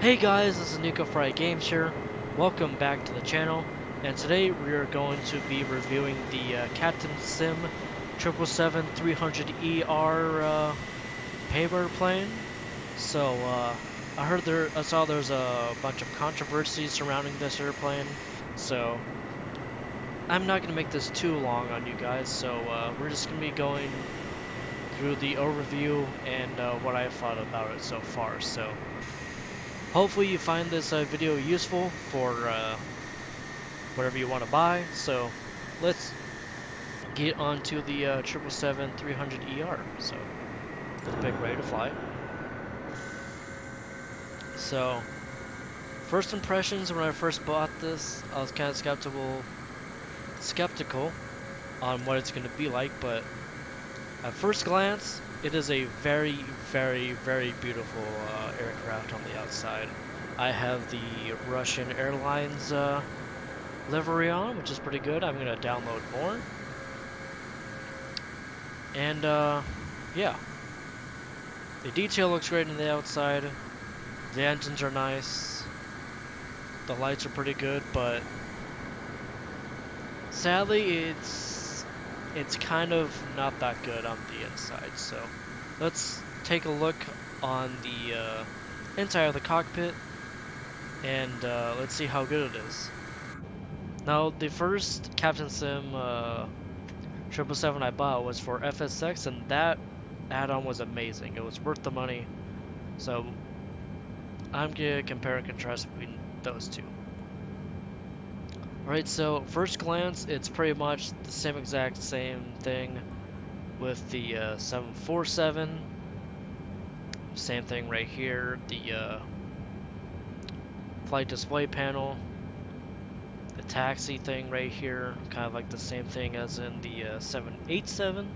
Hey guys, this is Nico Fry Games here. Welcome back to the channel, and today we are going to be reviewing the Captain Sim 777-300ER paper plane. I saw there's a bunch of controversy surrounding this airplane, so I'm not gonna make this too long on you guys. We're just gonna be going through the overview and what I thought about it so far. So. Hopefully you find this video useful for whatever you want to buy. So let's get on to the 777-300ER. So let's pick ready to fly. So first impressions when I first bought this, I was kind of skeptical on what it's going to be like, but at first glance, it is a very, very, very beautiful aircraft on the outside. I have the Russian Airlines livery on, which is pretty good. I'm gonna download more. And yeah, the detail looks great on the outside. The engines are nice. The lights are pretty good, but sadly, it's kind of not that good on the inside. So let's take a look on the inside of the cockpit, and let's see how good it is. Now, the first Captain Sim 777 I bought was for FSX, and that add-on was amazing. It was worth the money. So I'm gonna compare and contrast between those two. Alright, so first glance, it's pretty much the same thing with the 747. Same thing right here. The flight display panel. The taxi thing right here, kind of like the same thing as in the 787.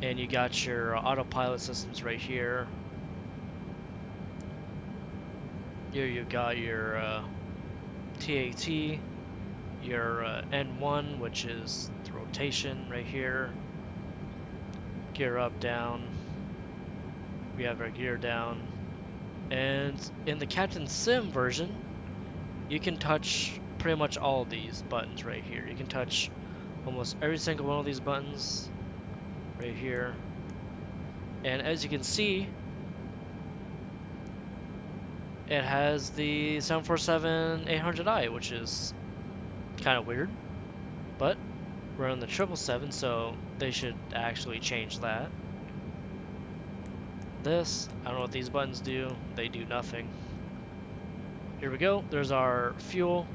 And you got your autopilot systems right here. Here you got your TAT, your N1, which is the rotation right here. Gear up, down. We have our gear down. And in the Captain Sim version, you can touch pretty much all of these buttons right here. You can touch almost every single one of these buttons right here. And as you can see, it has the 747-800i, which is kind of weird, but we're on the 777, so they should actually change that. This, I don't know what these buttons do. They do nothing. Here we go. There's our fuel,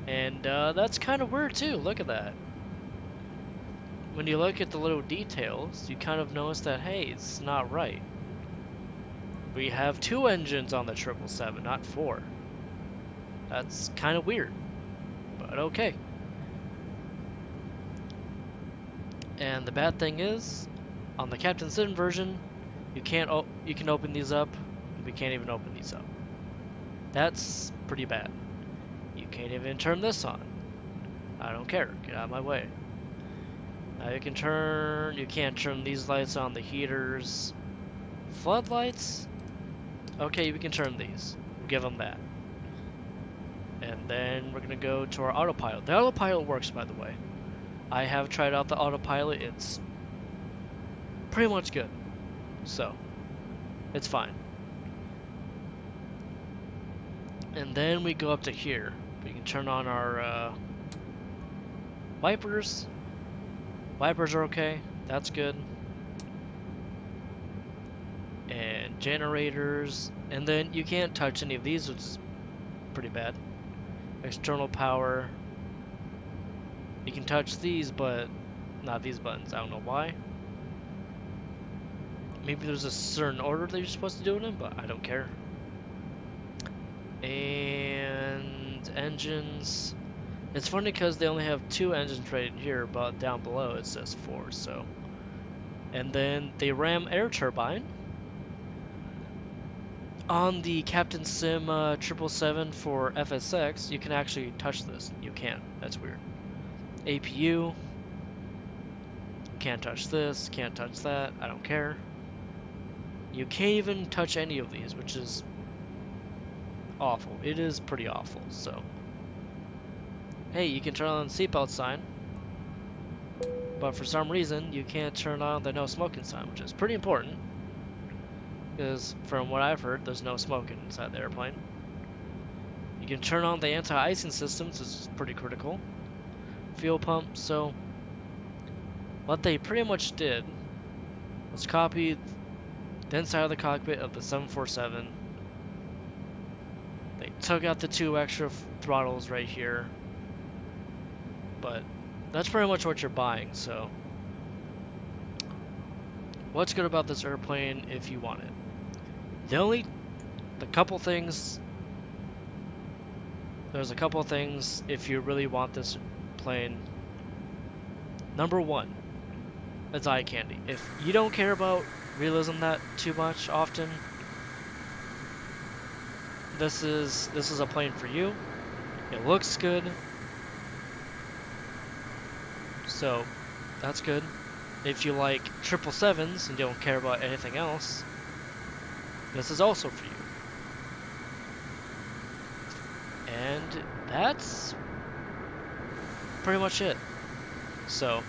and that's kind of weird too. Look at that. When you look at the little details, you kind of notice that, hey, it's not right. We have 2 engines on the 777, not 4. That's kind of weird, but okay. And the bad thing is, on the Captain Sim version, you can open these up. We can't even open these up. That's pretty bad. You can't even turn this on. I don't care. Get out of my way. Now you can't turn these lights on, the heaters. Floodlights? Okay, we can turn these. We'll give them that. And then we're gonna go to our autopilot. The autopilot works, by the way. I have tried out the autopilot. It's pretty much good. So, it's fine. And then we go up to here. We can turn on our wipers. Wipers are okay. That's good. And generators. And then you can't touch any of these, which is pretty bad. External power. You can touch these, but not these buttons. I don't know why. Maybe there's a certain order that you're supposed to do it in, but I don't care. And engines. It's funny because they only have 2 engines right here, but down below it says 4. So, and then the Ram air turbine. On the Captain Sim 777 for FSX, you can actually touch this. You can't. That's weird. APU. Can't touch this. Can't touch that. I don't care. You can't even touch any of these, which is awful. It is pretty awful. So, hey, you can turn on the seatbelt sign, but for some reason you can't turn on the no smoking sign, which is pretty important. Because from what I've heard, there's no smoking inside the airplane. You can turn on the anti-icing systems, which is pretty critical. Fuel pump. So, what they pretty much did was copy the inside of the cockpit of the 747. They took out the 2 extra throttles right here, but that's pretty much what you're buying. So what's good about this airplane if you want it? The couple things, there's a couple things if you really want this plane. Number one, it's eye candy. If you don't care about realism that too much often, this is a plane for you. It looks good, so that's good. If you like 777s and don't care about anything else, this is also for you. And that's pretty much it. So,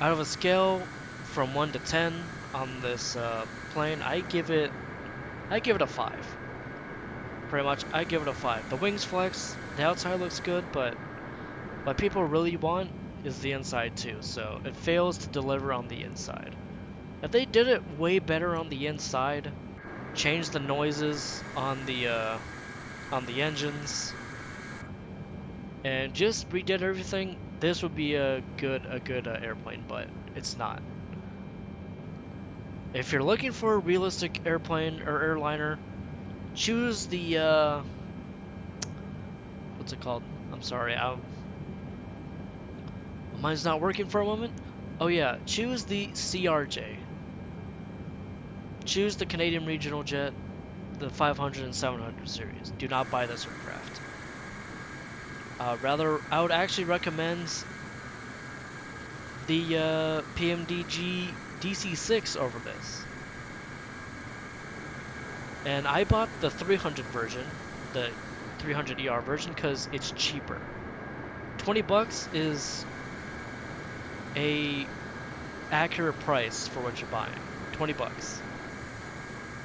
out of a scale from 1 to 10 on this plane, I give it a 5. Pretty much, I give it a 5. The wings flex, the outside looks good, but what people really want is the inside too, so it fails to deliver on the inside. If they did it way better on the inside, changed the noises on the engines, and just redid everything, this would be a good airplane, but it's not. If you're looking for a realistic airplane or airliner, choose the what's it called? I'm sorry, mine's not working for a moment. Oh yeah, choose the CRJ. Choose the Canadian Regional Jet, the 500 and 700 series. Do not buy this aircraft. Rather, I would actually recommend the PMDG DC-6 over this. And I bought the 300 version, the 300ER version, because it's cheaper. 20 bucks is a accurate price for what you're buying. 20 bucks.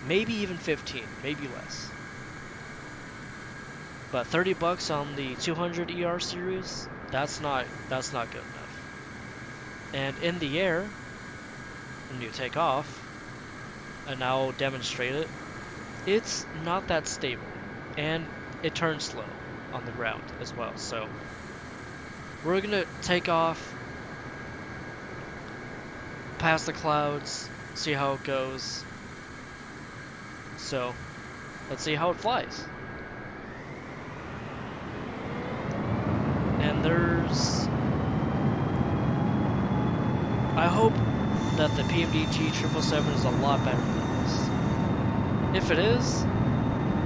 Maybe even 15, maybe less. But 30 bucks on the 200ER series, that's not good enough. And in the air, when you take off, and I'll demonstrate it, it's not that stable, and it turns slow on the ground as well. So we're gonna take off past the clouds, see how it goes. So let's see how it flies. And I hope that the PMDG 777 is a lot better than this. If it is,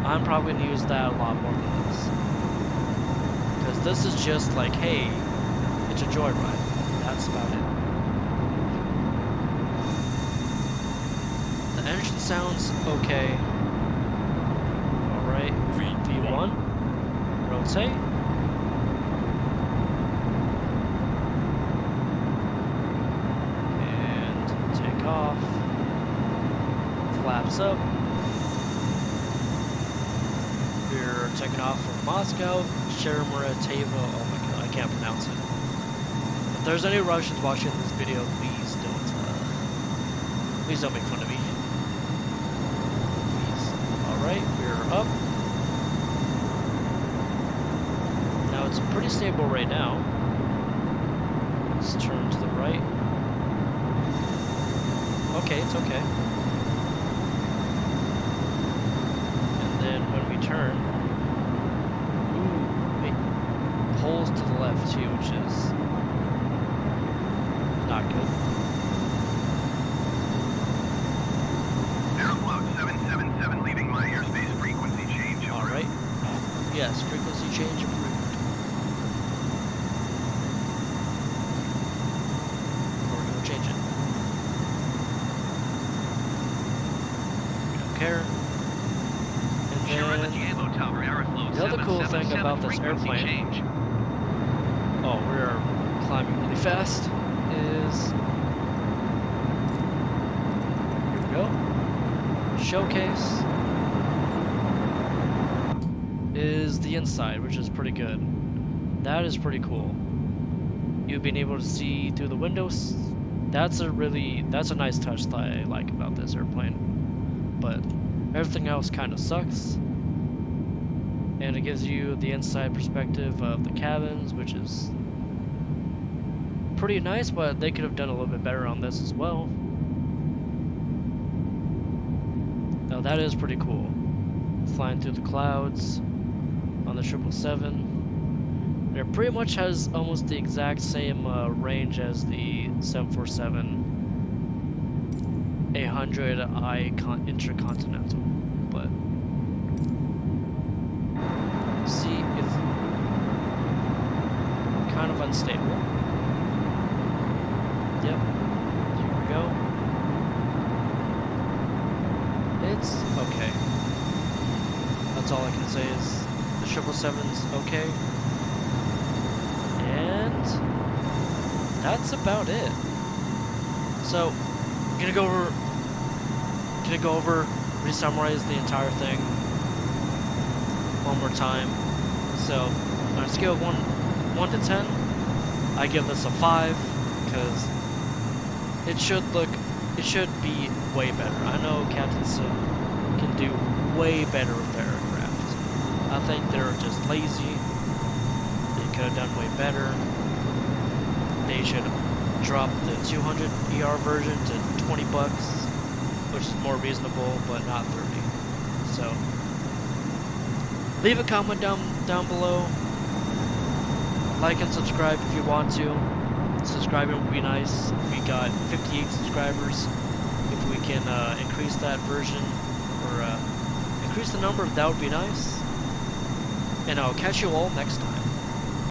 I'm probably going to use that a lot more than this. Because this is just like, hey, it's a joyride. That's about it. The engine sounds okay. Alright, V1. Rotate. And take off. Flaps up. We're taking off from Moscow, Sheremetyevo. Oh my god, I can't pronounce it. If there's any Russians watching this video, please don't make fun of me. Please. Alright, we're up. Now it's pretty stable right now. Let's turn to the right. Okay, it's okay. Then when we turn, it pulls to the left too, which is not good. Aeroflot 777 leaving my airspace, frequency change. Alright. Yes, frequency change approved. We're going to change it. We don't care. And The other cool thing about this airplane, oh, we're climbing really fast, is, here we go, showcase, is the inside, which is pretty good. That is pretty cool. You being able to see through the windows, that's a nice touch that I like about this airplane. But everything else kind of sucks. And it gives you the inside perspective of the cabins, which is pretty nice, but they could have done a little bit better on this as well. Now that is pretty cool. Flying through the clouds on the 777. And it pretty much has almost the exact same range as the 747-800i Intercontinental, but see, it's kind of unstable. Yep, here we go. It's okay. That's all I can say is the 777's okay. And that's about it. So, I'm gonna go over, re-summarize the entire thing one more time. So, on a scale of 1 to 10, I give this a 5 because it should be way better. I know Captain Sim can do way better with their aircraft. I think they're just lazy. They could have done way better. They should have dropped the 200 ER version to $20, which is more reasonable, but not 30. So, leave a comment down below. Like and subscribe if you want to. Subscribing would be nice. We got 58 subscribers. If we can increase that version, or increase the number, that would be nice. And I'll catch you all next time.